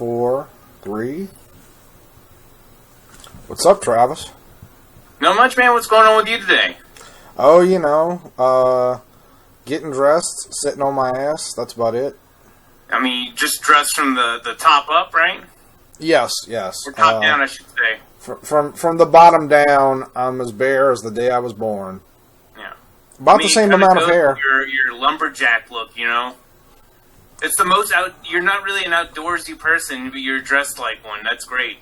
4, 3. What's up, Travis? Not much, man. What's going on with you today? Oh, getting dressed, sitting on my ass. That's about it. I mean, just dressed from the top up, right? Yes. Or top down, I should say. From the bottom down, I'm as bare as the day I was born. Yeah. About the same amount of hair. Your lumberjack look, you know? It's the most you're not really an outdoorsy person, but you're dressed like one. That's great.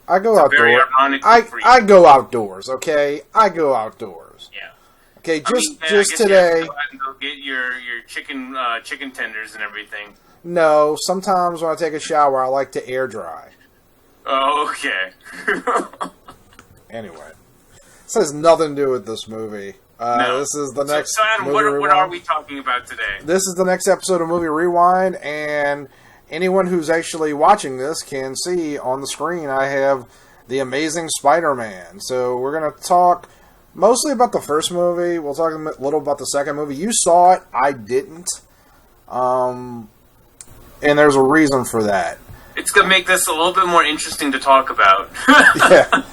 I go outdoors. Very ironic for you. I go outdoors, okay? I go outdoors. Yeah. Okay, I just guess today. You have to go out and go get your chicken tenders and everything. No, sometimes when I take a shower, I like to air dry. Oh, okay. Anyway, this has nothing to do with this movie. No. This is the next. So Adam, what are we talking about today? This is the next episode of Movie Rewind, and anyone who's actually watching this can see on the screen I have the Amazing Spiderman. So we're going to talk mostly about the first movie. We'll talk a little about the second movie. You saw it, I didn't. And there's a reason for that. It's going to make this a little bit more interesting to talk about. Yeah.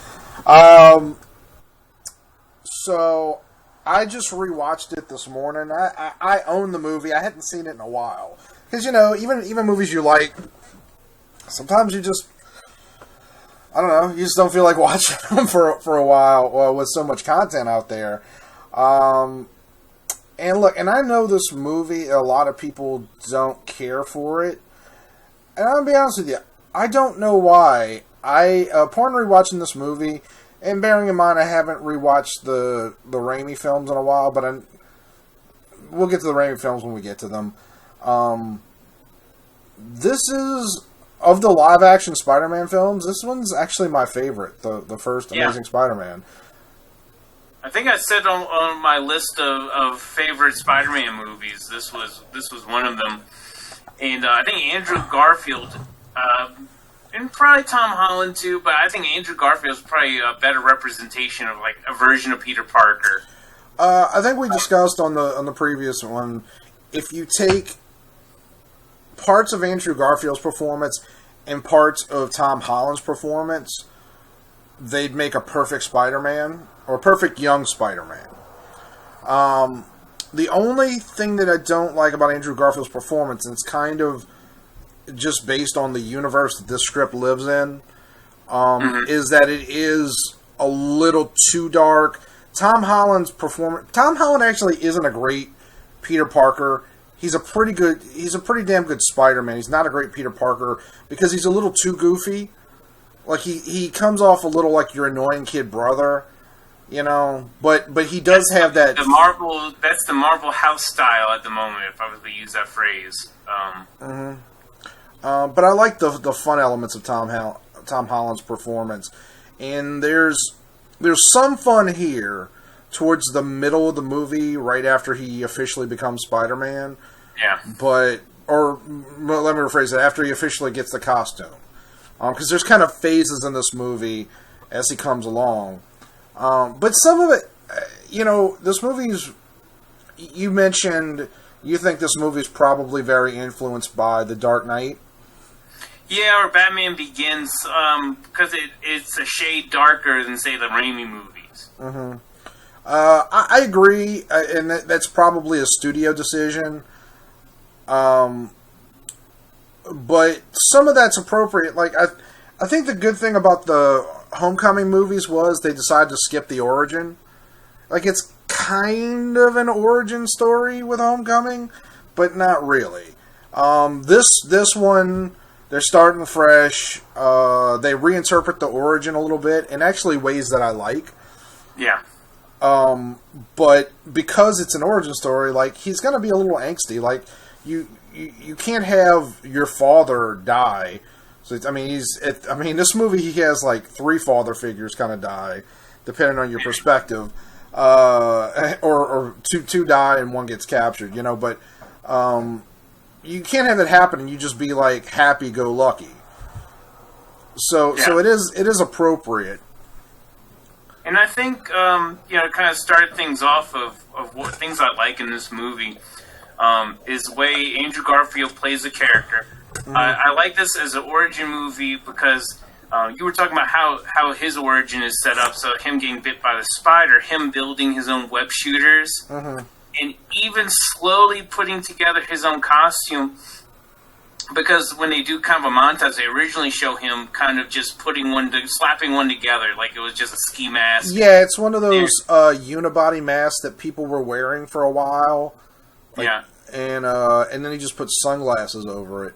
So I just rewatched it this morning. I own the movie. I hadn't seen it in a while. Because, even movies you like, sometimes you just, I don't know, you just don't feel like watching them for a while with so much content out there. And look, and I know this movie, a lot of people don't care for it. And I'm going to be honest with you, I don't know why. Upon rewatching this movie, and bearing in mind I haven't rewatched the Raimi films in a while, but we'll get to the Raimi films when we get to them. This is, of the live-action Spider-Man films, this one's actually my favorite, the first Amazing Spider-Man. I think I said on my list of favorite Spider-Man movies, this was one of them. And I think Andrew Garfield, and probably Tom Holland too, but I think Andrew Garfield is probably a better representation of like a version of Peter Parker. I think we discussed on the previous one, if you take parts of Andrew Garfield's performance and parts of Tom Holland's performance, they'd make a perfect Spider-Man, or a perfect young Spider-Man. The only thing that I don't like about Andrew Garfield's performance, and it's kind of just based on the universe that this script lives in, is that it is a little too dark. Tom Holland actually isn't a great Peter Parker. He's a pretty damn good Spider-Man. He's not a great Peter Parker because he's a little too goofy. Like he comes off a little like your annoying kid brother, but he does have that. That's the Marvel house style at the moment, if I was to use that phrase. But I like the fun elements of Tom Holland's performance, and there's some fun here towards the middle of the movie, right after he officially becomes Spider-Man. Yeah. Let me rephrase it, after he officially gets the costume. Because there's kind of phases in this movie as he comes along. But some of it, this movie's, you mentioned, you think this movie's probably very influenced by The Dark Knight? Yeah, or Batman Begins, because it's a shade darker than, say, the Raimi movies. Mm-hmm. I agree, and that's probably a studio decision. But some of that's appropriate. Like, I think the good thing about the Homecoming movies was they decided to skip the origin. Like, it's kind of an origin story with Homecoming, but not really. This one, they're starting fresh. They reinterpret the origin a little bit, in actually ways that I like. Yeah. But because it's an origin story, like, he's gonna be a little angsty. Like, you can't have your father die. So this movie, he has like 3 father figures kind of die, depending on your perspective, or two die and 1 gets captured. But you can't have that happen and you just be like happy-go-lucky. So it is appropriate. And I think kind of start things off of what things I like in this movie is the way Andrew Garfield plays the character. Mm-hmm. I like this as an origin movie because you were talking about how his origin is set up. So him getting bit by the spider, him building his own web shooters, Mm-hmm. and even slowly putting together his own costume. Because when they do kind of a montage, they originally show him kind of just slapping one together like it was just a ski mask. Yeah, it's one of those unibody masks that people were wearing for a while. Yeah. And then he just put sunglasses over it.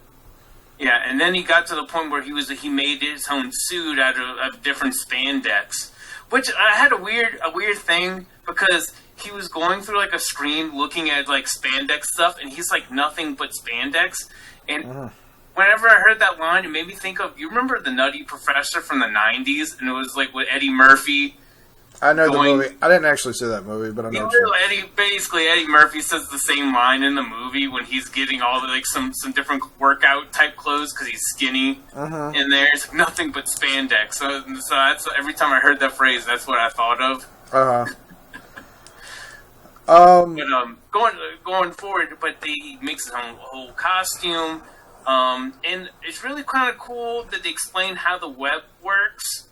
Yeah, and then he got to the point where he made his own suit out of different spandex, which I had a weird thing because he was going through like a screen looking at like spandex stuff, and he's like nothing but spandex. And whenever I heard that line, it made me think of, you remember the Nutty Professor from the 90s, and it was like with Eddie Murphy. I know the movie. I didn't actually see that movie, but I know. Eddie Murphy says the same line in the movie when he's getting all the some different workout type clothes because he's skinny in there. It's nothing but spandex. So that's every time I heard that phrase, that's what I thought of. But going forward, he makes his own whole costume, and it's really kind of cool that they explain how the web works.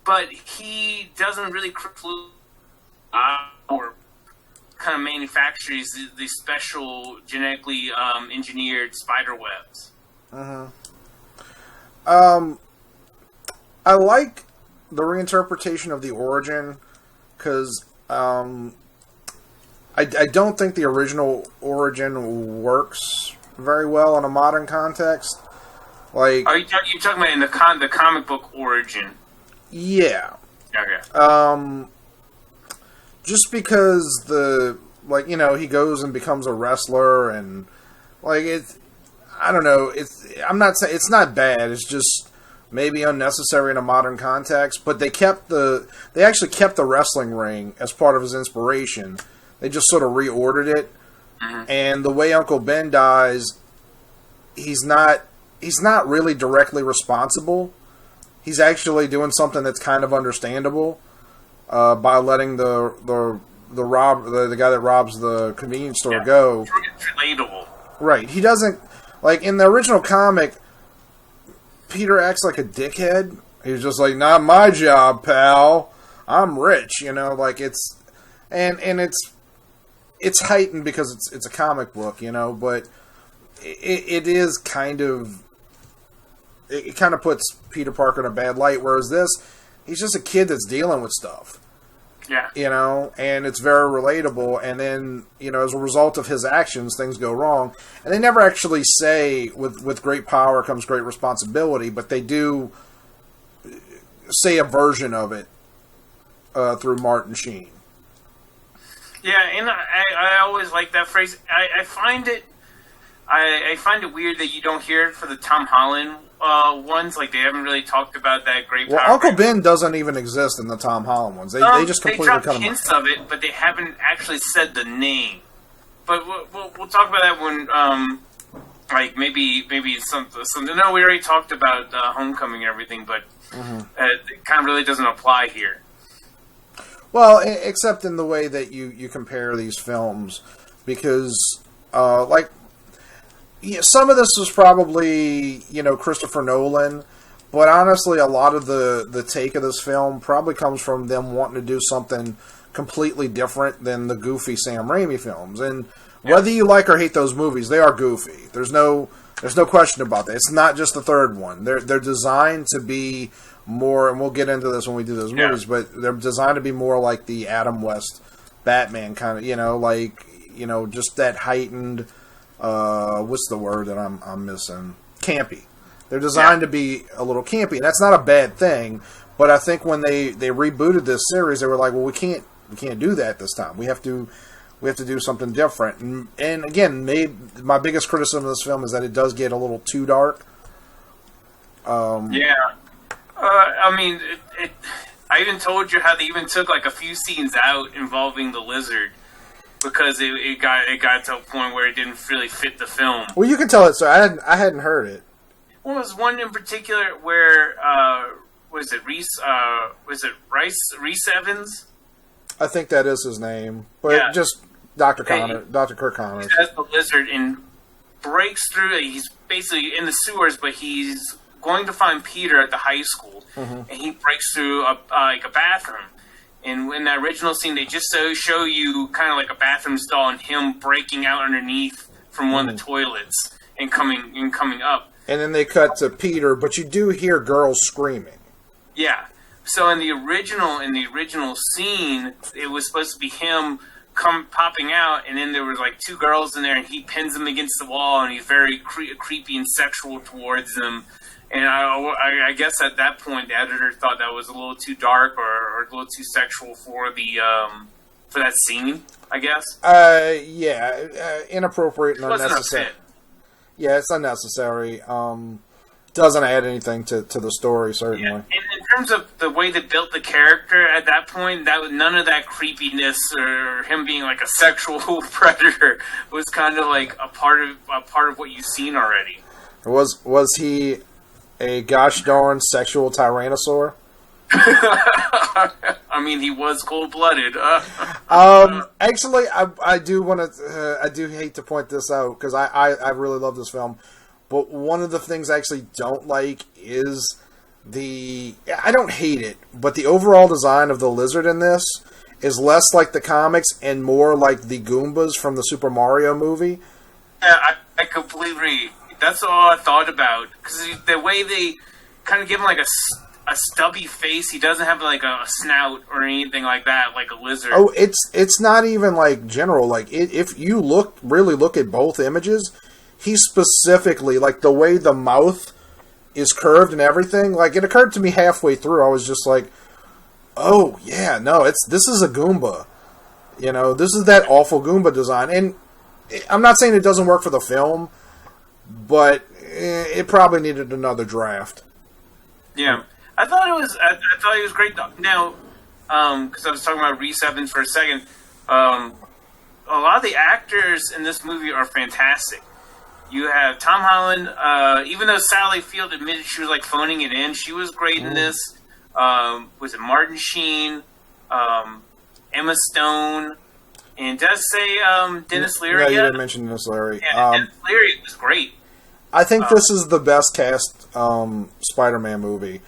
But he doesn't really or kind of manufactures the special genetically engineered spider webs. I like the reinterpretation of the origin because I don't think the original origin works very well in a modern context. Like, are you talking about in the comic book origin? Yeah. Okay. Just because he goes and becomes a wrestler and I don't know, I'm not saying it's not bad, it's just maybe unnecessary in a modern context, but they actually kept the wrestling ring as part of his inspiration. They just sort of reordered it. And the way Uncle Ben dies, he's not really directly responsible. He's actually doing something that's kind of understandable by letting the guy that robs the convenience store go. It's relatable. Right. He doesn't, like, in the original comic, Peter acts like a dickhead. He's just like, not my job, pal. I'm rich, it's heightened because it's a comic book, but it is kind of, it kind of puts Peter Parker in a bad light, whereas this, he's just a kid that's dealing with stuff. Yeah. And it's very relatable, and then, as a result of his actions, things go wrong. And they never actually say, with great power comes great responsibility, but they do say a version of it through Martin Sheen. Yeah, and I always like that phrase. I find it weird that you don't hear it for the Tom Holland ones. Like, they haven't really talked about that great power. Well, Uncle Ben doesn't even exist in the Tom Holland ones. They just completely cut him out. They dropped hints of it, but they haven't actually said the name. But we'll talk about that when, maybe something. No, we already talked about Homecoming and everything, but it kind of really doesn't apply here. Well, except in the way that you compare these films, because some of this was probably Christopher Nolan, but honestly, a lot of the take of this film probably comes from them wanting to do something completely different than the goofy Sam Raimi films. And whether you like or hate those movies, they are goofy. There's no question about that. It's not just the third one. They're designed to be more, and we'll get into this when we do those movies, but they're designed to be more like the Adam West Batman kind of, just that heightened, what's the word that I'm missing? Campy. They're designed to be a little campy, and that's not a bad thing, but I think when they rebooted this series, they were like, well, we can't do that this time. We have to do something different. And again, my biggest criticism of this film is that it does get a little too dark. I even told you how they even took like a few scenes out involving the lizard because it got to a point where it didn't really fit the film. Well, you can tell it. So I hadn't heard it. Well, there was one in particular where was it Reese Evans? I think that is his name, but just Dr. Kirk Connors. He has the lizard, and breaks through. He's basically in the sewers, but he's going to find Peter at the high school, and he breaks through a bathroom. And in that original scene, they just show you kind of like a bathroom stall and him breaking out underneath from one of the toilets and coming up. And then they cut to Peter, but you do hear girls screaming. Yeah. So in the original scene, it was supposed to be him popping out, and then there was like two girls in there, and he pins them against the wall, and he's very creepy and sexual towards them. And I guess at that point, the editor thought that was a little too dark or a little too sexual for that scene, I guess. Inappropriate and unnecessary. Yeah, it's unnecessary. Doesn't add anything to the story, certainly. Yeah. And in terms of the way they built the character at that point, none of that creepiness or him being like a sexual predator was kind of like a part of what you've seen already. Was he a gosh darn sexual tyrannosaur? I mean, he was cold-blooded. Actually, I do want to. I do hate to point this out because I really love this film, but one of the things I actually don't like is I don't hate it, but the overall design of the lizard in this is less like the comics and more like the Goombas from the Super Mario movie. Yeah, I completely agree. That's all I thought about, because the way they kind of give him like a stubby face, he doesn't have like a snout or anything like that, like a lizard. Oh, it's not even like general. Like if you really look at both images, he's specifically like the way the mouth is curved and everything. Like it occurred to me halfway through, I was just like, oh yeah, no, this is a Goomba. You know, this is that awful Goomba design, and I'm not saying it doesn't work for the film, but it probably needed another draft. Yeah, I thought it was. I thought he was great. Now, because I was talking about Rhys Evans for a second, a lot of the actors in this movie are fantastic. You have Tom Holland. Even though Sally Field admitted she was like phoning it in, she was great in this. Was it Martin Sheen, Emma Stone? And did I say Dennis Leary? No, you didn't mention Dennis Leary. Yeah, Dennis Leary was great. I think this is the best cast Spider-Man movie.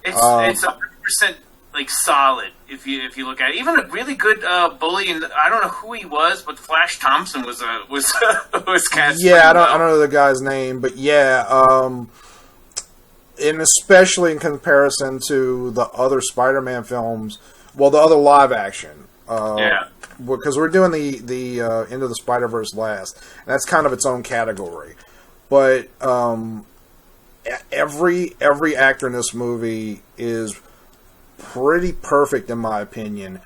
It's 100% like solid if you look at it. Even a really good bully, and I don't know who he was, but Flash Thompson was cast. Yeah, I don't know the guy's name, but yeah, and especially in comparison to the other Spider-Man films, well, the other live action. Yeah. Because we're doing the Into the Spider-Verse last, and that's kind of its own category. But every actor in this movie is pretty perfect in my opinion.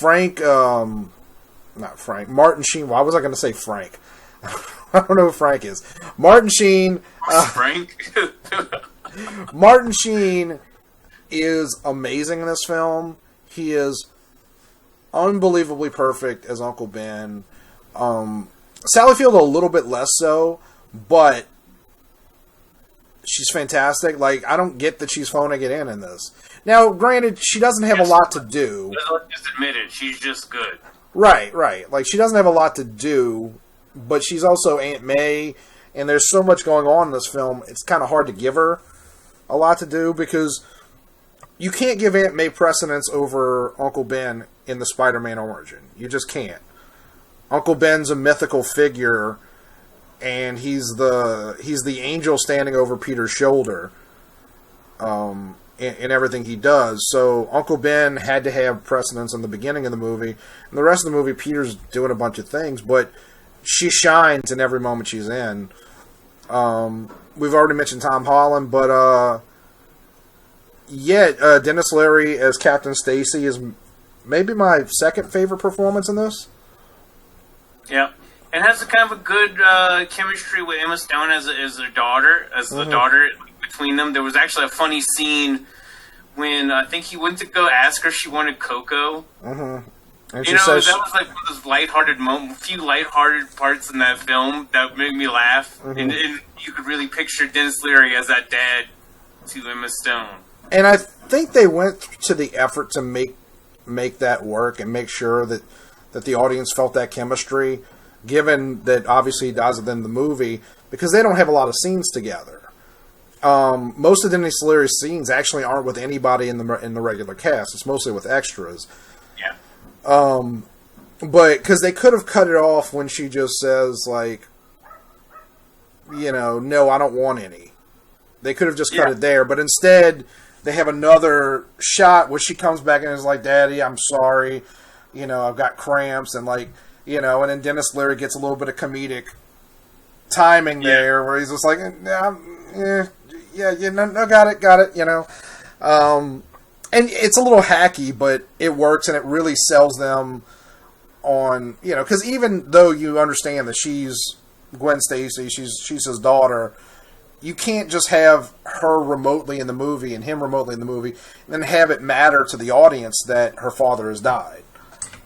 Martin Sheen. Why was I going to say Frank? I don't know who Frank is. Martin Sheen. Frank. Martin Sheen is amazing in this film. He is unbelievably perfect as Uncle Ben. Sally Field a little bit less so, but she's fantastic. Like, I don't get that she's phoning it in this. Now, granted, she doesn't have a lot to do. Just admit it. She's just good. Right. Like, she doesn't have a lot to do, but she's also Aunt May, and there's so much going on in this film, it's kind of hard to give her a lot to do, because you can't give Aunt May precedence over Uncle Ben in the Spider-Man origin. You just can't. Uncle Ben's a mythical figure, and he's the angel standing over Peter's shoulder in everything he does. So Uncle Ben had to have precedence in the beginning of the movie. In the rest of the movie, Peter's doing a bunch of things, but she shines in every moment she's in. We've already mentioned Tom Holland, but Dennis Leary as Captain Stacy is maybe my second favorite performance in this. Yeah. And has a kind of a good chemistry with Emma Stone as their daughter, the daughter between them. There was actually a funny scene when I think he went to go ask her if she wanted cocoa. Mm-hmm. And you know, that was like one of those lighthearted few lighthearted parts in that film that made me laugh. Mm-hmm. And you could really picture Dennis Leary as that dad to Emma Stone. And I think they went to the effort to make that work and make sure that the audience felt that chemistry. given that obviously he dies at the end of the movie, because they don't have a lot of scenes together. Most of Dennis Leary's scenes actually aren't with anybody in the regular cast. It's mostly with extras. Yeah. But because they could have cut it off when she just says, like, no, I don't want any. They could have just cut it there, but instead they have another shot where she comes back and is like, "Daddy, I'm sorry. I've got cramps," and and then Dennis Leary gets a little bit of comedic timing there where he's just like, no, got it, and it's a little hacky, but it works and it really sells them on, because even though you understand that she's Gwen Stacy, she's his daughter, you can't just have her remotely in the movie and him remotely in the movie and then have it matter to the audience that her father has died.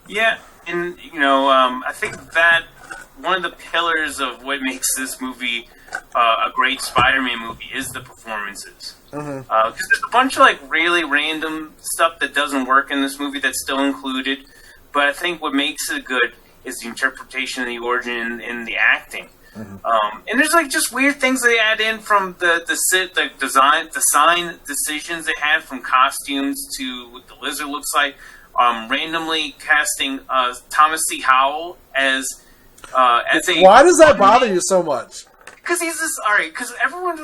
Yeah, and, I think that one of the pillars of what makes this movie a great Spider-Man movie is the performances. Because there's a bunch of, really random stuff that doesn't work in this movie that's still included, but I think what makes it good is the interpretation of the origin and the acting. And there's just weird things they add in from the design decisions they had, from costumes to what the lizard looks like. Randomly casting Thomas C. Howell as a. Why does that bother you so much? Because he's this because everyone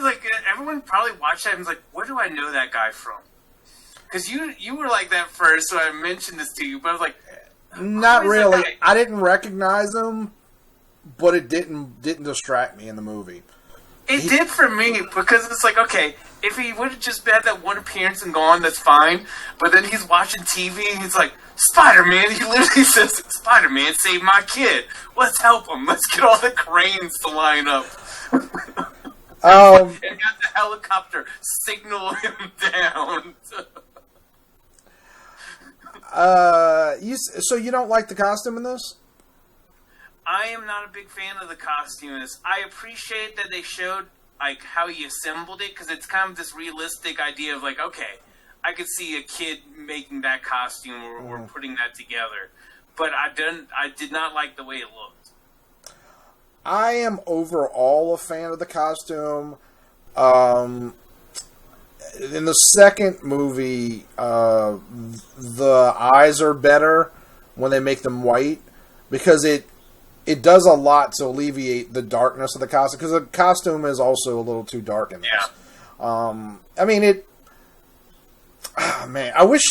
probably watched that and was like, "Where do I know that guy from?" Because you were like that first, so I mentioned this to you, but I was like, not really. I didn't recognize him, but it didn't distract me in the movie. It did for me, because it's like, okay, if he would have just had that one appearance and gone, that's fine. But then he's watching TV and he's like, Spider-Man, he literally says, Spider-Man saved my kid. Let's help him. Let's get all the cranes to line up. And got the helicopter signal him down. So you don't like the costume in this? I am not a big fan of the costumes. I appreciate that they showed how he assembled it, because it's kind of this realistic idea of okay, I could see a kid making that costume or putting that together. But I did not like the way it looked. I am overall a fan of the costume. In the second movie, the eyes are better when they make them white, because it does a lot to alleviate the darkness of the costume, because the costume is also a little too dark in this. Yeah. I wish,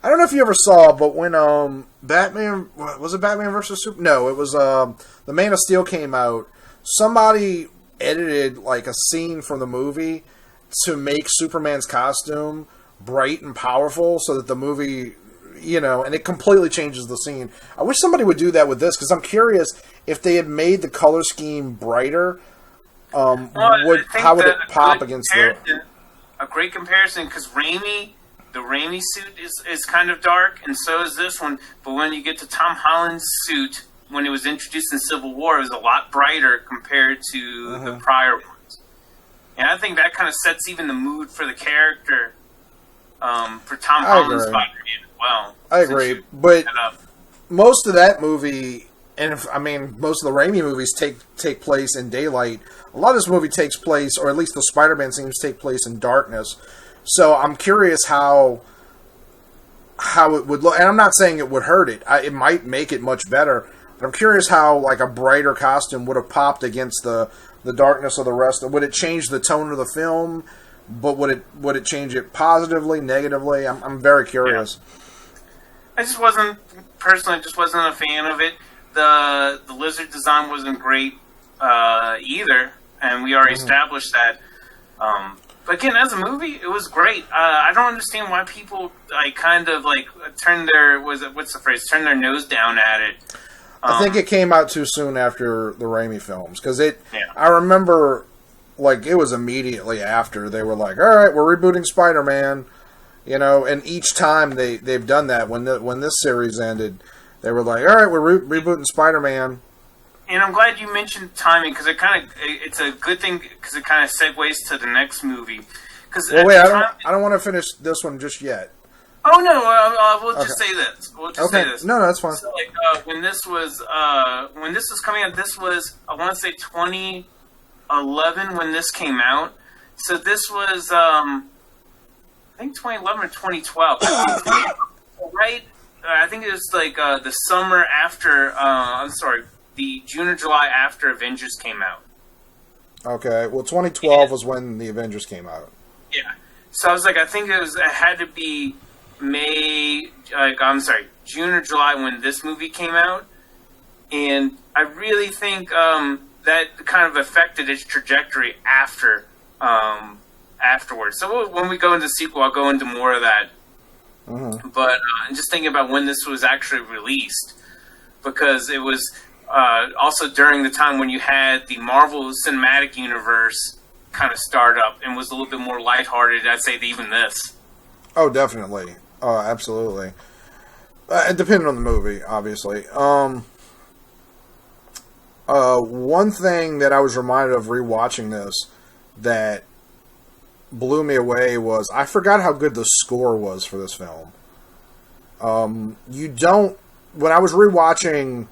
I don't know if you ever saw, but when Batman, was it Batman versus Superman? No, it was the Man of Steel came out. Somebody edited a scene from the movie to make Superman's costume bright and powerful, so that the movie, and it completely changes the scene. I wish somebody would do that with this, because I'm curious if they had made the color scheme brighter, how would it pop against a great comparison, because the Raimi suit is kind of dark, and so is this one. But when you get to Tom Holland's suit, when it was introduced in Civil War, it was a lot brighter compared to the prior ones. And I think that kind of sets even the mood for the character, for Tom Holland's Spider-Man as well. I agree, but most of that movie, and most of the Raimi movies take place in daylight. A lot of this movie takes place, or at least the Spider-Man scenes take place in darkness. So I'm curious how it would look, and I'm not saying it would hurt it. It might make it much better, but I'm curious how a brighter costume would have popped against the darkness of the rest. Would it change the tone of the film? But would it change it positively, negatively? I'm very curious. Yeah. I just wasn't a fan of it. The lizard design wasn't great either, and we already established that. But again, as a movie, it was great. I don't understand why people turn their turn their nose down at it. I think it came out too soon after the Raimi films, because I remember it was immediately after they were like, all right, we're rebooting Spider-Man, and each time they've done that. When this series ended, they were like, all right, we're rebooting Spider-Man. And I'm glad you mentioned timing, because it's a good thing, because it kind of segues to the next movie. Well, wait, I don't want to finish this one just yet. Oh no, we'll just say this. We'll just say this. No, that's fine. So, when this was coming out, this was, I want to say 2011 when this came out. So this was I think 2011 or 2012. Right? I think it was the summer after. The June or July after Avengers came out. Okay, well, 2012 was when the Avengers came out. Yeah. So I was like, I think it had to be June or July when this movie came out, and I really think that kind of affected its trajectory afterwards. So when we go into the sequel, I'll go into more of that. Mm-hmm. But just thinking about when this was actually released, because it was also during the time when you had the Marvel Cinematic Universe kind of start up and was a little bit more lighthearted, I'd say, than even this. Oh, definitely. Absolutely. Depending on the movie, obviously. One thing that I was reminded of rewatching this that blew me away was I forgot how good the score was for this film. When I was rewatching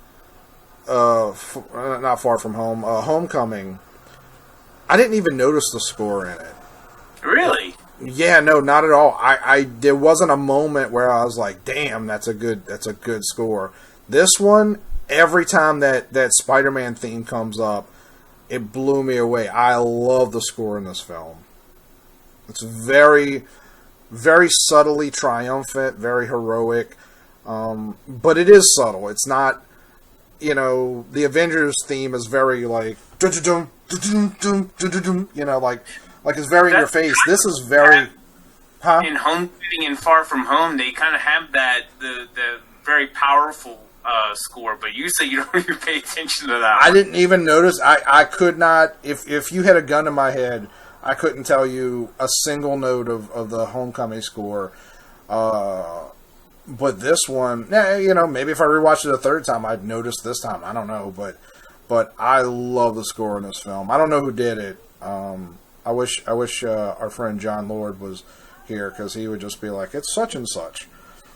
Not Far From Home, Homecoming, I didn't even notice the score in it. Really? Yeah, no, not at all. There wasn't a moment where I was like, "Damn, that's a good score." This one, every time that Spider-Man theme comes up, it blew me away. I love the score in this film. It's very, very subtly triumphant, very heroic, but it is subtle. It's not, the Avengers theme is very like, like it's very in your face. This is very, In Homecoming and Far From Home, they kind of have the very powerful score, but you say you don't even pay attention to that. I didn't even notice. I could not. If you had a gun to my head, I couldn't tell you a single note of the Homecoming score. But this one, maybe if I rewatched it a third time, I'd notice this time. I don't know, but I love the score in this film. I don't know who did it. I wish our friend John Lord was here, because he would just be like, it's such and such.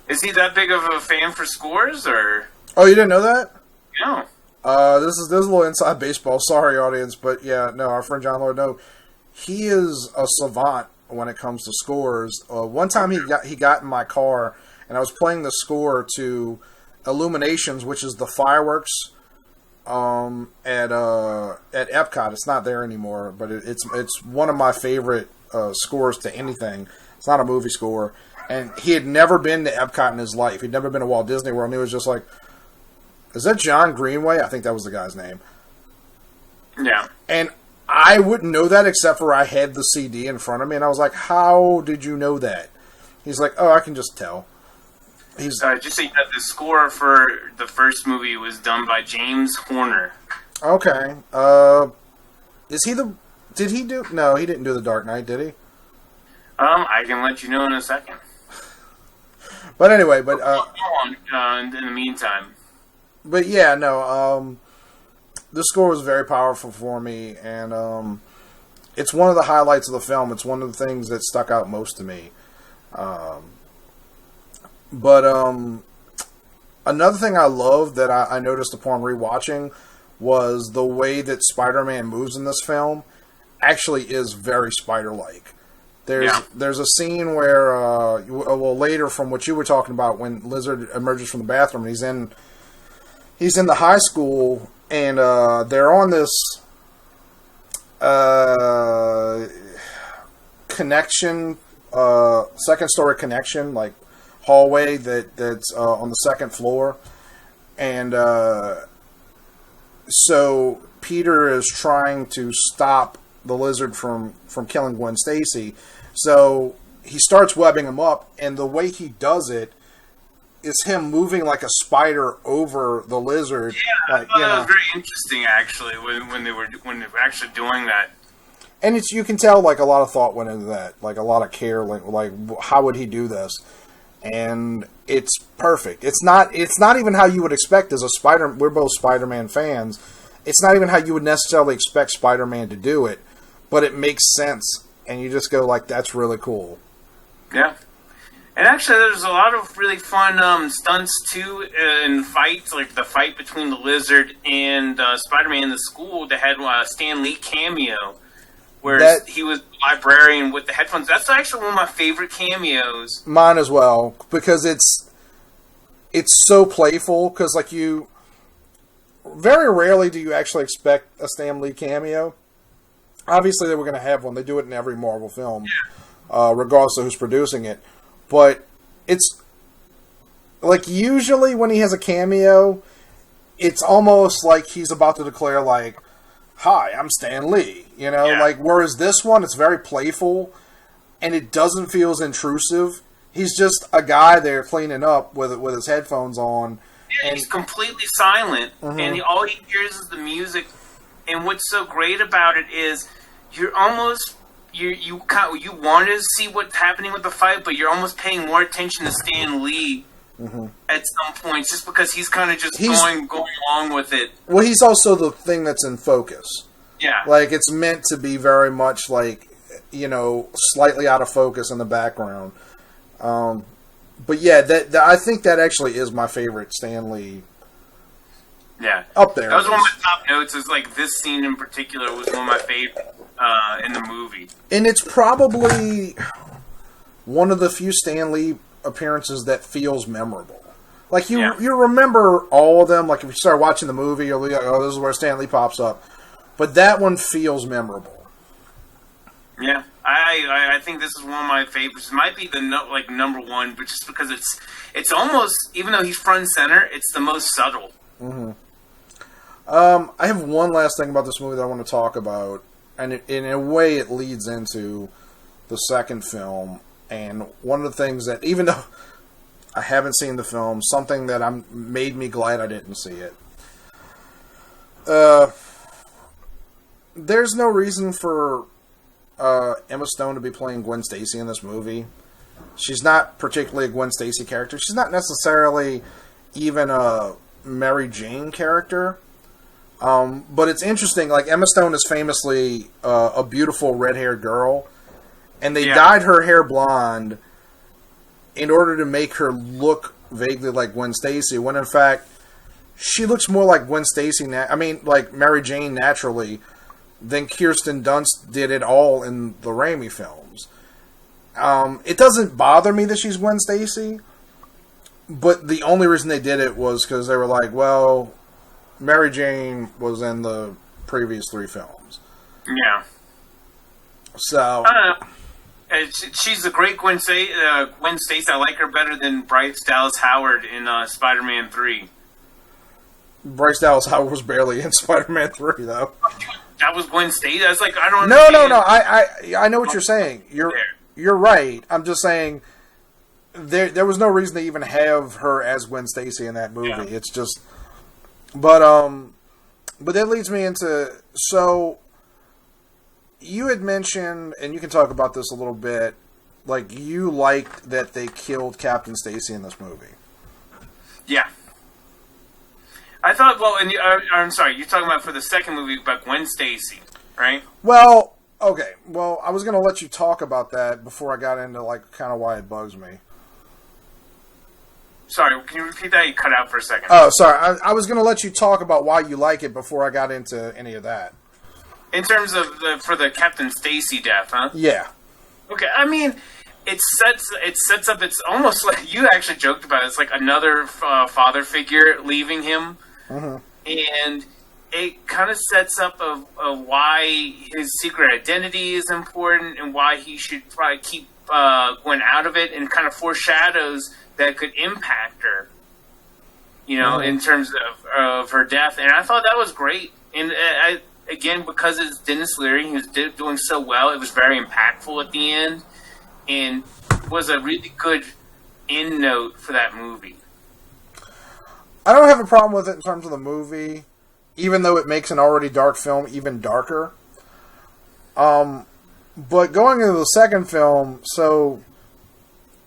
Is he that big of a fan for scores, or? Oh, you didn't know that? No. This is a little inside baseball. Sorry, audience, but yeah, no, our friend John Lord, no, he is a savant when it comes to scores. One time he got in my car, and I was playing the score to Illuminations, which is the fireworks at Epcot. It's not there anymore, but it's one of my favorite scores to anything. It's not a movie score, and he had never been to Epcot in his life. He'd never been to Walt Disney World, and he was just like, "Is that John Greenway?" I think that was the guy's name. Yeah. And I wouldn't know that except for I had the CD in front of me, and I was like, "How did you know that?" He's like, "Oh, I can just tell." Just so you know, the score for the first movie was done by James Horner. Okay. Did he do? No, he didn't do The Dark Knight, did he? I can let you know in a second. But anyway, in the meantime. But yeah, no. The score was very powerful for me, and it's one of the highlights of the film. It's one of the things that stuck out most to me. But another thing I loved that I noticed upon rewatching was the way that Spider-Man moves in this film actually is very Spider-like. There's a scene where, later from what you were talking about, when Lizard emerges from the bathroom, and he's in the high school, and they're on this connection, second story connection, like hallway that's on the second floor, and so Peter is trying to stop the Lizard from killing Gwen Stacy. So he starts webbing him up, and the way he does it is him moving like a spider over the Lizard. Yeah, I thought that was very interesting, actually, when they were actually doing that. And you can tell like a lot of thought went into that, like a lot of care, like how would he do this? And it's perfect. It's not even how you would expect as a Spider. We're both Spider-Man fans. It's not even how you would necessarily expect Spider-Man to do it, but it makes sense, and you just go like, "That's really cool." Yeah, And actually, there's a lot of really fun stunts too in fights, like the fight between the Lizard and Spider-Man in the school that had Stan Lee cameo, where he was the librarian with the headphones. That's actually one of my favorite cameos. Mine as well, because it's so playful. Because like very rarely do you actually expect a Stan Lee cameo. Obviously, they were going to have one. They do it in every Marvel film, regardless of who's producing it. But it's like usually when he has a cameo, it's almost like he's about to declare like, "Hi, I'm Stan Lee." Like whereas this one, it's very playful, and it doesn't feel as intrusive. He's just a guy there cleaning up with his headphones on. Yeah, he's completely silent, and all he hears is the music. And what's so great about it is you're almost. You want to see what's happening with the fight, but you're almost paying more attention to Stan Lee at some points, just because he's kind of just going along with it. Well, he's also the thing that's in focus. Yeah, like it's meant to be very much like slightly out of focus in the background. But yeah, that I think that actually is my favorite Stan Lee. Yeah, up there. That was one of my top notes. Is like this scene in particular was one of my favorite. In the movie. And it's probably one of the few Stan Lee appearances that feels memorable. Like, you remember all of them. Like, if you start watching the movie, you'll be like, oh, this is where Stan Lee pops up. But that one feels memorable. Yeah. I think this is one of my favorites. It might be the number one, but just because it's almost, even though he's front and center, it's the most subtle. Mm-hmm. I have one last thing about this movie that I want to talk about. And in a way, it leads into the second film. And one of the things that, even though I haven't seen the film, something that made me glad I didn't see it. There's no reason for Emma Stone to be playing Gwen Stacy in this movie. She's not particularly a Gwen Stacy character. She's not necessarily even a Mary Jane character. But it's interesting, like, Emma Stone is famously a beautiful red-haired girl, and they dyed her hair blonde in order to make her look vaguely like Gwen Stacy, when in fact, she looks more like Gwen Stacy, like Mary Jane naturally, than Kirsten Dunst did it all in the Raimi films. It doesn't bother me that she's Gwen Stacy, but the only reason they did it was because they were like, well, Mary Jane was in the previous 3 films. Yeah. So she's a great Gwen Stacy. I like her better than Bryce Dallas Howard in Spider-Man 3. Bryce Dallas Howard was barely in Spider-Man 3, though. That was Gwen Stacy? I was like, I don't No. I know what you're saying. You're right. I'm just saying there was no reason to even have her as Gwen Stacy in that movie. Yeah. It's just... But that leads me into, so you had mentioned, and you can talk about this a little bit, like you liked that they killed Captain Stacy in this movie. Yeah. I thought, I'm sorry, you're talking about for the second movie about Gwen Stacy, right? Well, okay. Well, I was going to let you talk about that before I got into, like, kind of why it bugs me. Sorry, can you repeat that? You cut out for a second. Oh, sorry. I was going to let you talk about why you like it before I got into any of that. In terms of for the Captain Stacy death, huh? Yeah. Okay, I mean, it sets up. It's almost like you actually joked about it. It's like another father figure leaving him, and it kind of sets up of why his secret identity is important and why he should probably keep Gwen out of it, and kind of foreshadows that could impact her, in terms of her death. And I thought that was great. And again, because it's Dennis Leary, he was doing so well, it was very impactful at the end, and was a really good end note for that movie. I don't have a problem with it in terms of the movie, even though it makes an already dark film even darker. But going into the second film, so...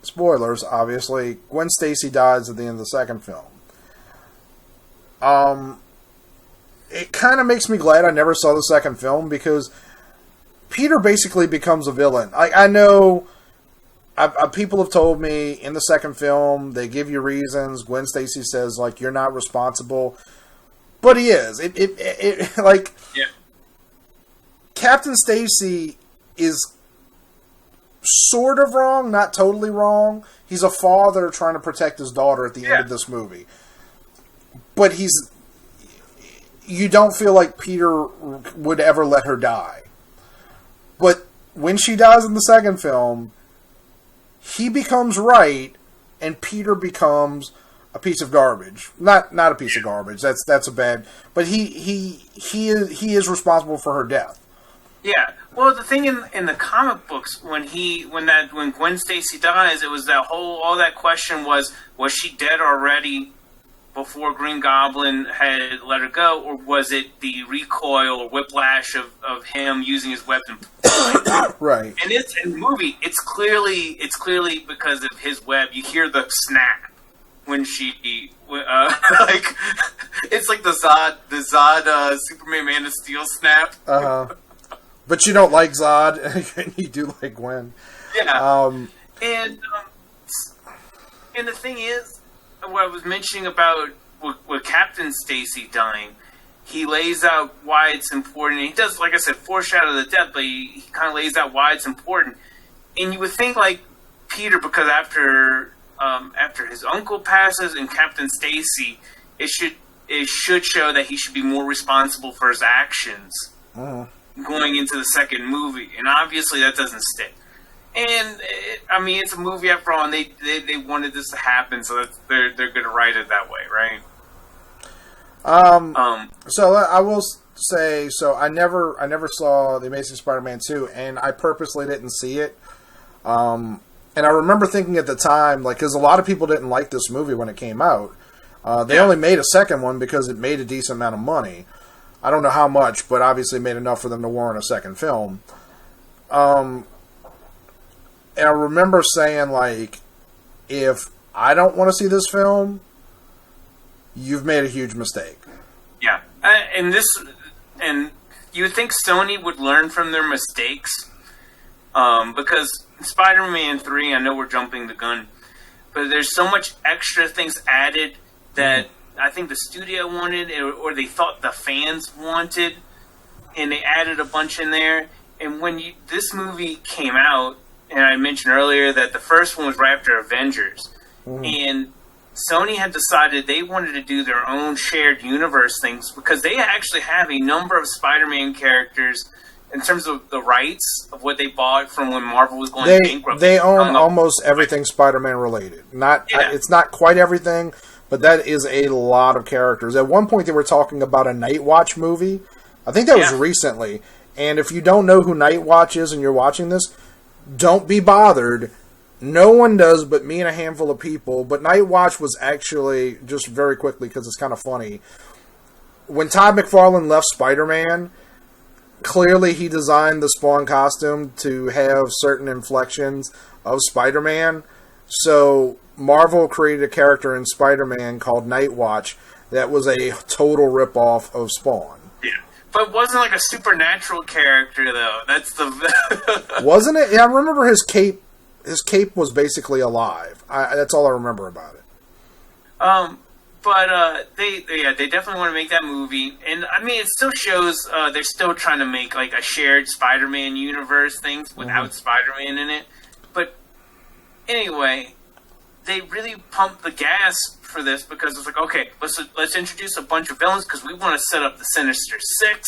Spoilers, obviously. Gwen Stacy dies at the end of the second film. It kind of makes me glad I never saw the second film, because Peter basically becomes a villain. I know people have told me in the second film they give you reasons. Gwen Stacy says like you're not responsible, but he is. It like yeah. Captain Stacy is sort of wrong, not totally wrong. He's a father trying to protect his daughter at the end of this movie, but you don't feel like Peter would ever let her die. But when she dies in the second film, he becomes right, and Peter becomes a piece of garbage. Not a piece of garbage. That's a bad. But he is responsible for her death. Yeah. Well, the thing in the comic books, when Gwen Stacy dies, it was all that question was she dead already before Green Goblin had let her go, or was it the recoil or whiplash of him using his weapon? Right. And in the movie, it's clearly because of his web. You hear the snap when she like it's like the Zod Superman Man of Steel snap. But you don't like Zod, and you do like Gwen. Yeah. And the thing is, what I was mentioning about with Captain Stacy dying, he lays out why it's important. He does, like I said, foreshadow the death, but he kind of lays out why it's important. And you would think, like Peter, because after his uncle passes and Captain Stacy, it should show that he should be more responsible for his actions going into the second movie. And obviously, that doesn't stick. And it's a movie after all, and they wanted this to happen, so they're going to write it that way, right? So I will say, I never saw the Amazing Spider-Man 2, and I purposely didn't see it. And I remember thinking at the time, like, because a lot of people didn't like this movie when it came out. They only made a second one because it made a decent amount of money. I don't know how much, but obviously made enough for them to warrant a second film. And I remember saying, like, if I don't want to see this film, you've made a huge mistake. Yeah. And you would think Sony would learn from their mistakes. Because Spider-Man 3, I know we're jumping the gun, but there's so much extra things added that I think the studio wanted, or they thought the fans wanted, and they added a bunch in there. And when this movie came out, and I mentioned earlier that the first one was right after Avengers. And Sony had decided they wanted to do their own shared universe things because they actually have a number of Spider-Man characters in terms of the rights of what they bought from when Marvel was going bankrupt. They own almost everything Spider-Man related. It's not quite everything, but that is a lot of characters. At one point they were talking about a Night Watch movie. I think that was recently. And if you don't know who Night Watch is and you're watching this, don't be bothered. No one does but me and a handful of people. But Night Watch was actually, just very quickly, because it's kind of funny, when Todd McFarlane left Spider-Man, clearly he designed the Spawn costume to have certain inflections of Spider-Man. So Marvel created a character in Spider-Man called Night Watch that was a total ripoff of Spawn. Yeah. But it wasn't like a supernatural character, though. That's the... Wasn't it? Yeah, I remember his cape. His cape was basically alive. That's all I remember about it. But they definitely want to make that movie, and I mean, it still shows they're still trying to make like a shared Spider-Man universe things without Spider-Man in it. But anyway, they really pumped the gas for this because it's like, okay, let's introduce a bunch of villains because we want to set up the Sinister Six.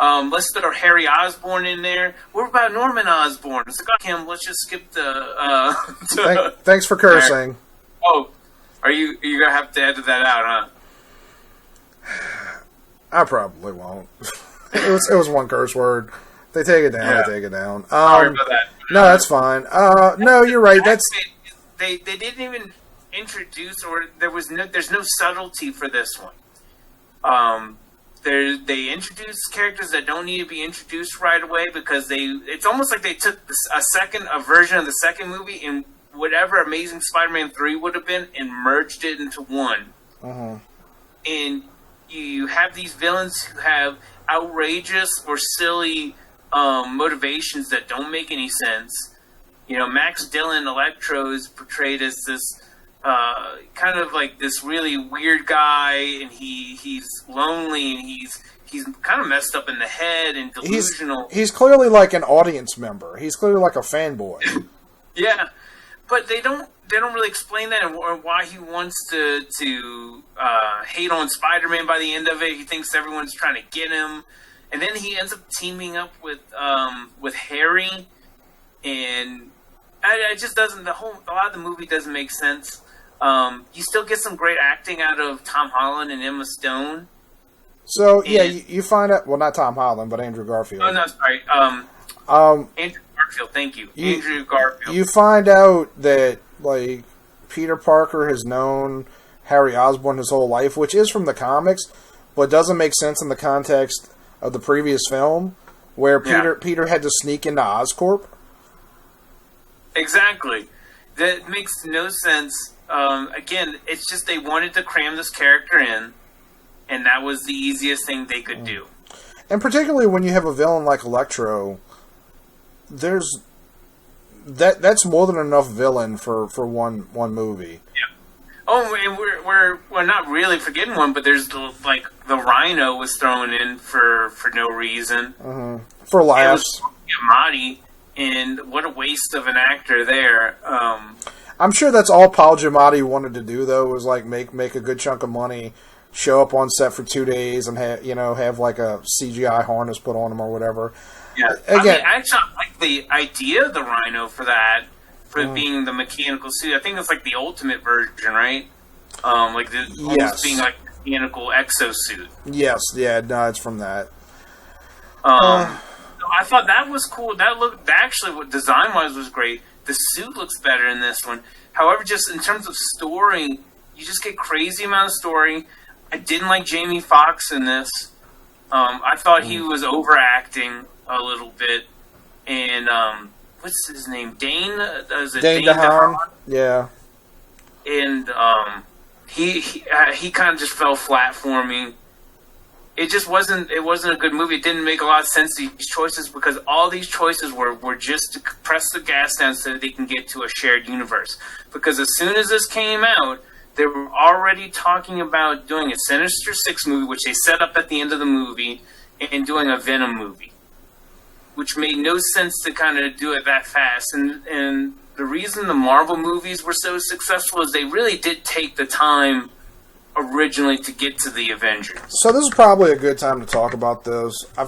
Let's throw Harry Osborn in there. What about Norman Osborn? It's like, okay, let's just skip the... Thanks for cursing. Oh, you're going to have to edit that out, huh? I probably won't. It was one curse word. If they take it down, they take it down. Sorry about that. No, that's fine. No, you're right. They didn't even introduce, or there's no subtlety for this one. They introduced characters that don't need to be introduced right away because it's almost like they took a version of the second movie and whatever Amazing Spider-Man 3 would have been and merged it into one. And you have these villains who have outrageous or silly motivations that don't make any sense. Max Dillon, Electro, is portrayed as this kind of like this really weird guy, and he's lonely, and he's kind of messed up in the head and delusional. He's clearly like an audience member. He's clearly like a fanboy. Yeah, but they don't really explain that, or why he wants to hate on Spider-Man by the end of it. He thinks everyone's trying to get him, and then he ends up teaming up with Harry, and it just doesn't. A lot of the movie doesn't make sense. You still get some great acting out of Tom Holland and Emma Stone. So yeah, you find out. Well, not Tom Holland, but Andrew Garfield. Oh no, sorry. Andrew Garfield. Thank you, Andrew Garfield. You find out that like Peter Parker has known Harry Osborn his whole life, which is from the comics, but doesn't make sense in the context of the previous film, where Peter had to sneak into Oscorp. Exactly. That makes no sense. Again, it's just they wanted to cram this character in, and that was the easiest thing they could do. And particularly when you have a villain like Electro, that's more than enough villain for one movie. Yeah. Oh, and we're not really forgetting one, but there's the Rhino was thrown in for no reason. Mm-hmm. For laughs. Giamatti, and what a waste of an actor there. I'm sure that's all Paul Giamatti wanted to do, though, was like make a good chunk of money, show up on set for 2 days, and have like a CGI harness put on him or whatever. Yeah, again, I actually like the idea of the Rhino for being the mechanical suit. I think it's like the ultimate version, right? Almost being like a mechanical exosuit. Yes, yeah, no, it's from that. I thought that was cool. What design-wise was great. The suit looks better in this one. However, just in terms of story, you just get crazy amount of story. I didn't like Jamie Foxx in this. I thought he was overacting a little bit. And what's his name? Dane DeHaan? Yeah. And he kind of just fell flat for me. It just wasn't a good movie. It didn't make a lot of sense, these choices, because all these choices were just to press the gas down so that they can get to a shared universe. Because as soon as this came out, they were already talking about doing a Sinister Six movie, which they set up at the end of the movie, and doing a Venom movie, which made no sense to kind of do it that fast. And the reason the Marvel movies were so successful is they really did take the time originally to get to the Avengers. So this is probably a good time to talk about this. I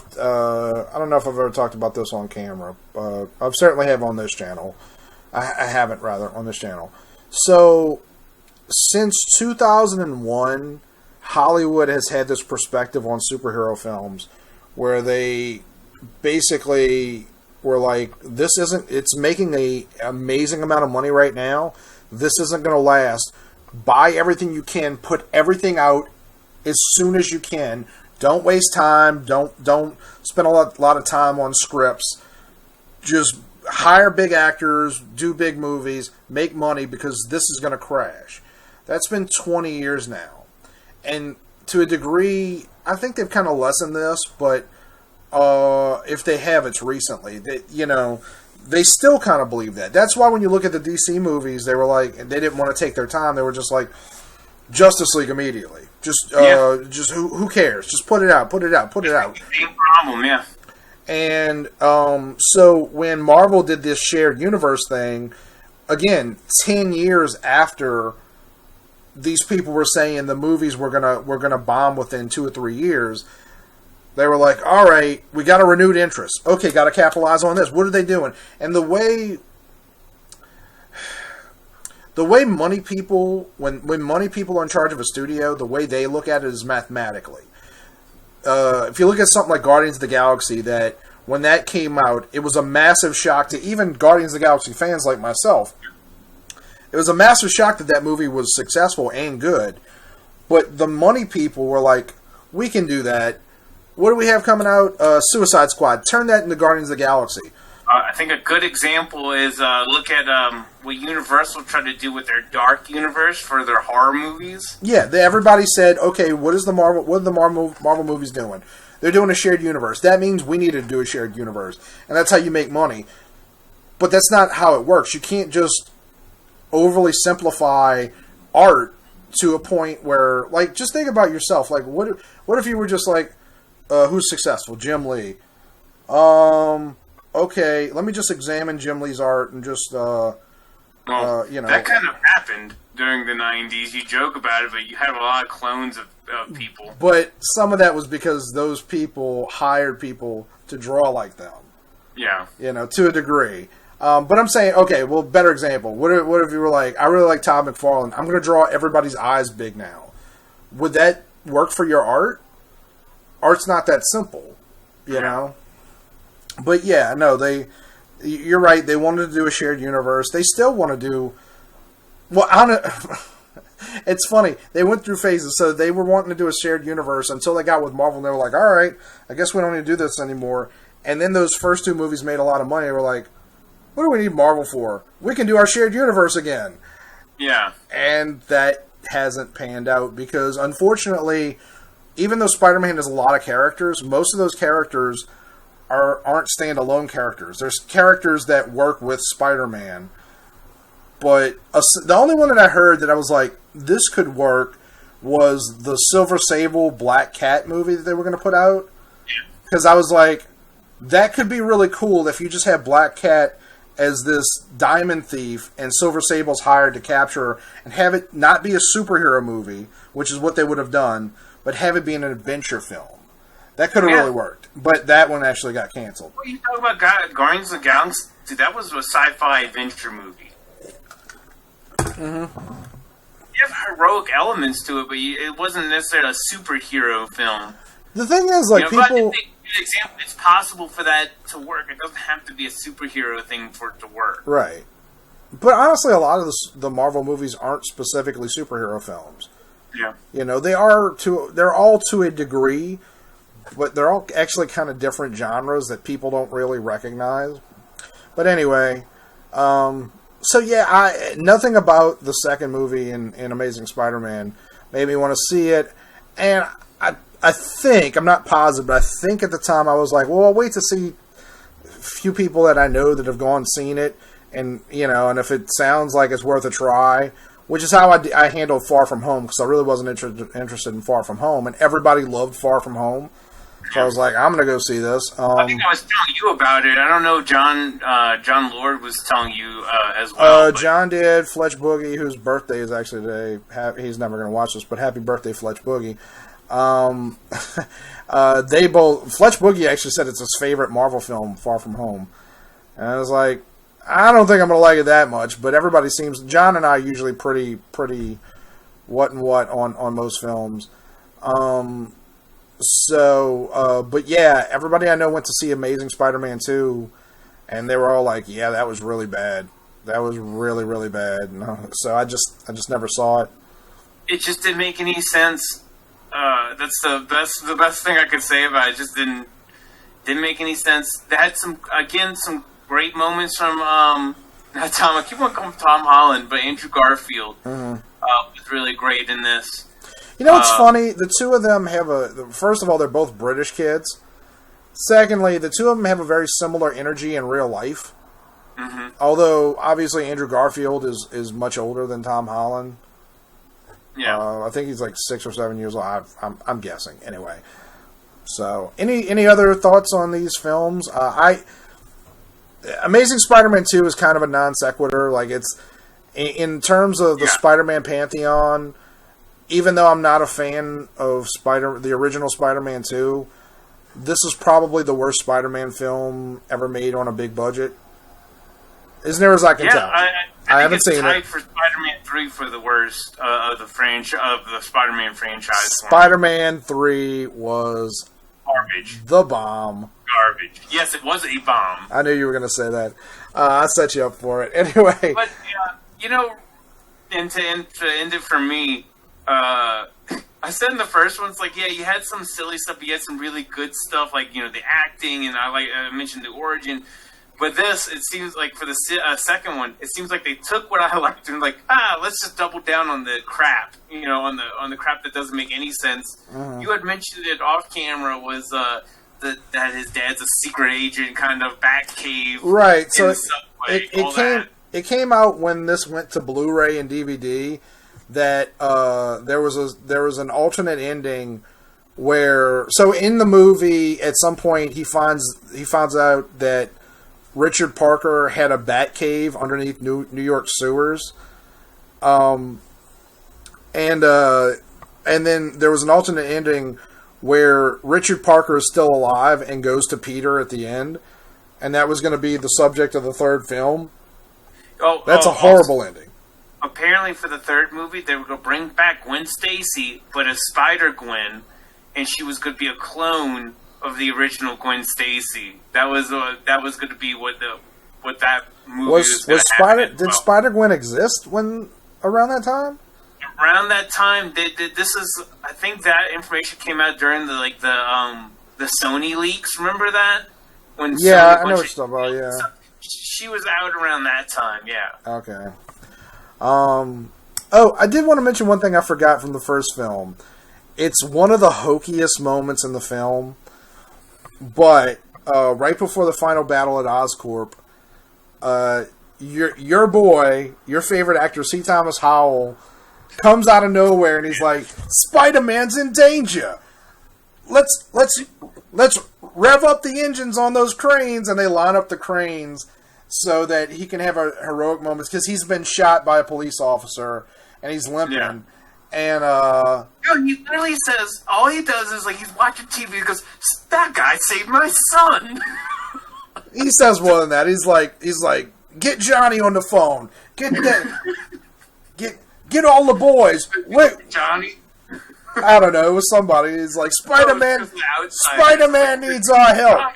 don't know if I've ever talked about this on camera. I certainly have on this channel. I haven't, rather, on this channel. So, since 2001, Hollywood has had this perspective on superhero films where they basically were like, it's making an amazing amount of money right now. This isn't going to last. Buy everything you can. Put everything out as soon as you can. Don't waste time. Don't spend a lot of time on scripts. Just hire big actors, do big movies, make money, because this is going to crash. That's been 20 years now. And to a degree, I think they've kind of lessened this, but if they have, it's recently. They still kind of believe that. That's why when you look at the DC movies, they were like, they didn't want to take their time. They were just like, Justice League immediately. Just who cares? Just put it out. Same problem, yeah. And so when Marvel did this shared universe thing, again, 10 years after these people were saying the movies were gonna bomb within 2 or 3 years, they were like, all right, we got a renewed interest. Okay, got to capitalize on this. What are they doing? And the way money people, when money people are in charge of a studio, the way they look at it is mathematically. If you look at something like Guardians of the Galaxy, that when that came out, it was a massive shock to even Guardians of the Galaxy fans like myself. It was a massive shock that movie was successful and good. But the money people were like, we can do that. What do we have coming out? Suicide Squad. Turn that into Guardians of the Galaxy. I think a good example is look at what Universal tried to do with their Dark Universe for their horror movies. Yeah, everybody said, okay, what are the Marvel movies doing? They're doing a shared universe. That means we need to do a shared universe, and that's how you make money. But that's not how it works. You can't just overly simplify art to a point where, like, just think about yourself. Like, what if you were just like, who's successful? Jim Lee. Okay, let me just examine Jim Lee's art and just, that kind of happened during the 90s. You joke about it, but you have a lot of clones of people. But some of that was because those people hired people to draw like them. Yeah. To a degree. But I'm saying, okay, well, better example. What if you were like, I really like Todd McFarlane. I'm going to draw everybody's eyes big now. Would that work for your art? Art's not that simple, you know? But yeah, no, you're right. They wanted to do a shared universe. They still want to do, well, it's funny. They went through phases. So they were wanting to do a shared universe until they got with Marvel and they were like, all right, I guess we don't need to do this anymore. And then those first two movies made a lot of money. They were like, what do we need Marvel for? We can do our shared universe again. Yeah. And that hasn't panned out because, unfortunately, even though Spider-Man has a lot of characters, most of those characters aren't standalone characters. There's characters that work with Spider-Man. But the only one that I heard that I was like, this could work was the Silver Sable Black Cat movie that they were going to put out. Because I was like, that could be really cool if you just have Black Cat as this diamond thief and Silver Sable's hired to capture her and have it not be a superhero movie, which is what they would have done, but have it be an adventure film. That could have really worked. But that one actually got canceled. What are you talking about? Guardians of the Galaxy? Dude, that was a sci-fi adventure movie. Mm-hmm. You have heroic elements to it, but it wasn't necessarily a superhero film. The thing is, like, people... It's possible for that to work. It doesn't have to be a superhero thing for it to work. Right. But honestly, a lot of the Marvel movies aren't specifically superhero films. Yeah. They're all to a degree, but they're all actually kind of different genres that people don't really recognize. But anyway, so yeah, nothing about the second movie in Amazing Spider-Man made me want to see it, and I think, I'm not positive, but I think at the time I was like, well, I'll wait to see a few people that I know that have gone and seen it, and if it sounds like it's worth a try, which is how I handled Far From Home, because I really wasn't interested in Far From Home, and everybody loved Far From Home, so I was like, I'm going to go see this. I think I was telling you about it. I don't know, John Lord was telling you as well. John did. Fletch Boogie, whose birthday is actually today, he's never going to watch this, but happy birthday, Fletch Boogie. They both. Fletch Boogie actually said it's his favorite Marvel film, Far From Home, and I was like, I don't think I'm gonna like it that much. But everybody seems. John and I are usually pretty what on most films. But yeah, everybody I know went to see Amazing Spider-Man 2, and they were all like, yeah, that was really bad. That was really, really bad. So I just never saw it. It just didn't make any sense. That's the best thing I could say about it. It just didn't make any sense. They had some great moments from Tom. I keep on calling him Tom Holland, but Andrew Garfield was really great in this. It's funny. The two of them first of all, they're both British kids. Secondly, the two of them have a very similar energy in real life. Mm-hmm. Although obviously Andrew Garfield is much older than Tom Holland. Yeah, I think he's like 6 or 7 years old. I'm guessing anyway. So, any other thoughts on these films? Amazing Spider-Man 2 is kind of a non sequitur. Like, it's in terms of the Spider-Man Pantheon. Even though I'm not a fan of the original Spider-Man 2, this is probably the worst Spider-Man film ever made on a big budget. As near as I can tell. I haven't seen it. Tied for Spider-Man 3 for the worst of the Spider-Man franchise. Spider-Man 3 was garbage. The bomb. Garbage. Yes, it was a bomb. I knew you were going to say that. I set you up for it. Anyway. But, and to end it for me, I said in the first one, it's like, yeah, you had some silly stuff, but you had some really good stuff, like, the acting, and I mentioned the origin. But this, it seems like for the second one, it seems like they took what I liked and let's just double down on the crap, on the crap that doesn't make any sense. You had mentioned it off camera was that his dad's a secret agent, kind of Batcave. Right. So Subway, it came out when this went to Blu-ray and DVD that there was an alternate ending where, so in the movie at some point he finds out that Richard Parker had a Batcave underneath New York sewers, and then there was an alternate ending where Richard Parker is still alive and goes to Peter at the end, and that was going to be the subject of the third film. That's a horrible ending. Apparently, for the third movie, they were going to bring back Gwen Stacy, but as Spider-Gwen, and she was going to be a clone of the original Gwen Stacy. That was going to be what that movie was going to happen. Did Spider-Gwen exist around that time? Around that time, I think that information came out during the Sony leaks. Remember that? I know what you're talking about. Yeah, she was out around that time. Yeah. Okay. I did want to mention one thing I forgot from the first film. It's one of the hokiest moments in the film, but right before the final battle at Oscorp, your boy, your favorite actor, C. Thomas Howell, comes out of nowhere and he's like, "Spider-Man's in danger. Let's rev up the engines on those cranes," and they line up the cranes so that he can have a heroic moment because he's been shot by a police officer and he's limping. Yeah. And he literally says, all he does is he's watching TV. He goes, "That guy saved my son." He says more than that. He's like, "Get Johnny on the phone. Get all the boys." Wait, Johnny. I don't know. It was somebody. He's like, Spider-Man needs our help.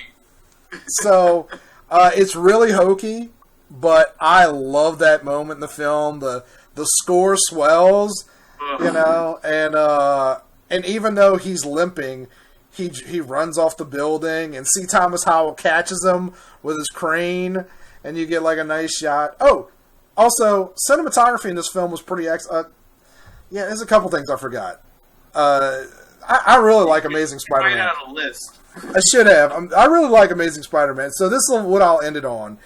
So it's really hokey, but I love that moment in the film. The score swells, and even though he's limping, he runs off the building, and C. Thomas Howell catches him with his crane, and you get a nice shot. Oh, also, cinematography in this film was pretty excellent. Yeah, there's a couple things I forgot. I really like Amazing Spider-Man. Write out a list. I should have. I really like Amazing Spider-Man, so this is what I'll end it on.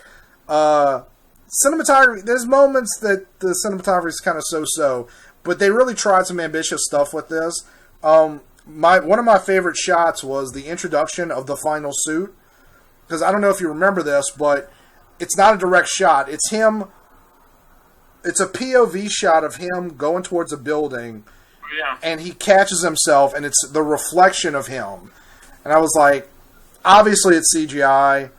Cinematography, there's moments that the cinematography is kind of so-so, but they really tried some ambitious stuff with this. One of my favorite shots was the introduction of the final suit, because I don't know if you remember this, but it's not a direct shot. It's him. It's a POV shot of him going towards a building, and he catches himself, and it's the reflection of him. And I was like, obviously it's CGI.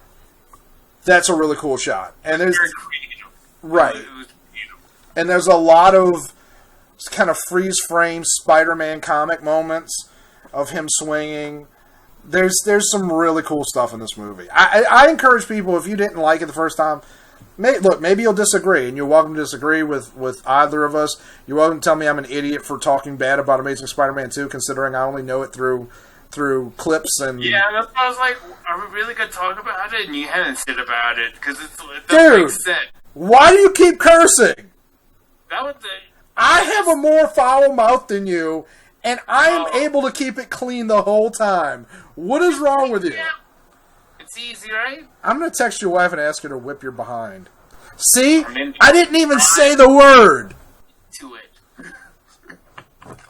That's a really cool shot. And there's very creative. Right. It was creative. And there's a lot of kind of freeze frame Spider-Man comic moments of him swinging. There's some really cool stuff in this movie. I encourage people, if you didn't like it the first time, maybe you'll disagree, and you're welcome to disagree with either of us. You're welcome to tell me I'm an idiot for talking bad about Amazing Spider-Man 2, considering I only know it through clips and... Yeah, that's why I was like, are we really going to talk about it? And you hadn't said about it, because it doesn't Dude, make sense. Why do you keep cursing? That was I have a more foul mouth than you, and I am able to keep it clean the whole time. What is wrong with you? Yeah. It's easy, right? I'm going to text your wife and ask her to whip your behind. See? I didn't even say the word. To it.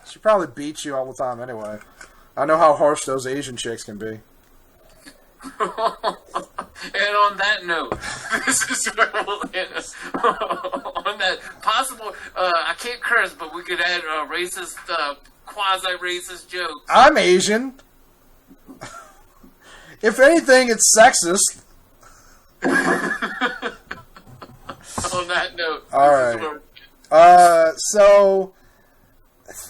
She probably beats you all the time anyway. I know how harsh those Asian chicks can be. And on that note, this is where we'll end. On that possible, I can't curse, but we could add racist, quasi-racist jokes. I'm Asian. If anything, it's sexist. On that note. All right. So,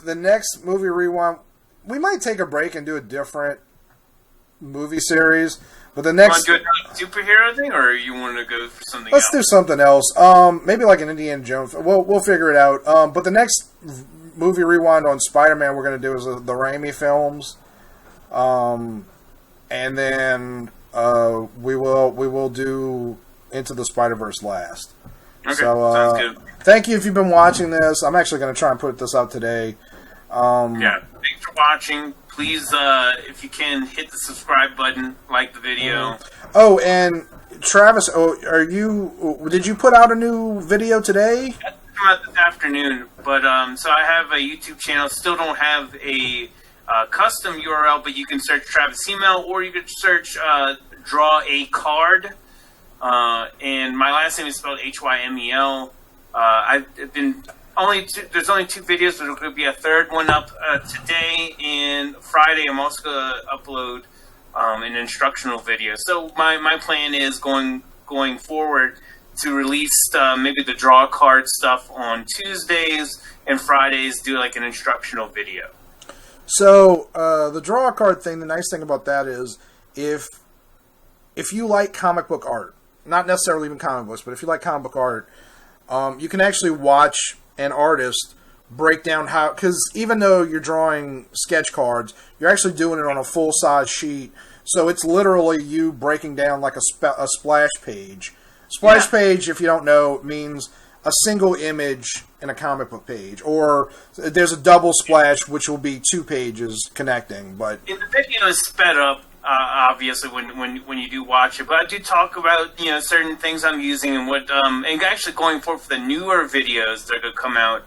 the next movie rewind, we might take a break and do a different movie series. But the next... You want to do a superhero thing, or you want to go for something else? Let's do something else. Maybe like an Indiana Jones. We'll figure it out. But the next movie rewind on Spider-Man we're going to do is the Raimi films. And then we will do Into the Spider-Verse last. Okay, sounds good. Thank you if you've been watching this. I'm actually going to try and put this out today. Yeah, thanks for watching. Please, if you can, hit the subscribe button, like the video. Oh, and Travis, did you put out a new video today? That came out this afternoon, but so I have a YouTube channel. Still don't have a custom URL, but you can search Travis Hymel, or you could search Draw a Card. And my last name is spelled Hymel. I've been there's only 2 videos, but there's going to be a third one up today, and Friday I'm also going to upload an instructional video. So my plan is going forward to release maybe the draw card stuff on Tuesdays, and Fridays do like an instructional video. So the draw a card thing, the nice thing about that is if you like comic book art, not necessarily even comic books, but if you like comic book art, you can actually watch an artist break down how, because even though you're drawing sketch cards, you're actually doing it on a full-size sheet, so it's literally you breaking down like a splash page. Splash page, if you don't know, means a single image in a comic book page, or there's a double splash, which will be 2 pages connecting. But the video is sped up, obviously, when you do watch it. But I do talk about certain things I'm using and what and actually going forward for the newer videos that are going to come out.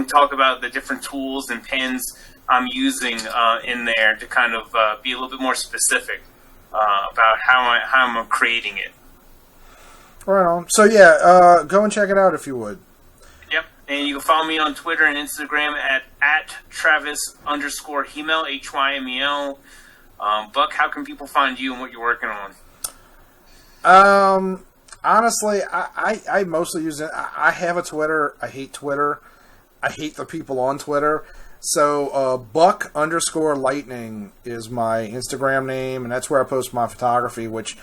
Talk about the different tools and pens I'm using in there to kind of be a little bit more specific about how I'm creating it. Right on. So yeah, go and check it out if you would. Yep, and you can follow me on Twitter and Instagram at Travis_Hymel, Hymel. Buck, how can people find you and what you're working on? Honestly, I mostly use it. I have a Twitter. I hate Twitter. I hate the people on Twitter. So Buck_Lightning is my Instagram name, and that's where I post my photography, which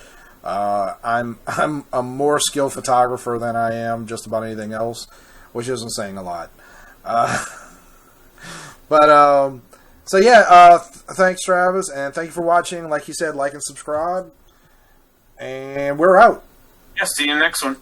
I'm a more skilled photographer than I am just about anything else, which isn't saying a lot. So yeah, thanks Travis, and thank you for watching. Like you said, like and subscribe, and we're out. Yeah, see you in the next one.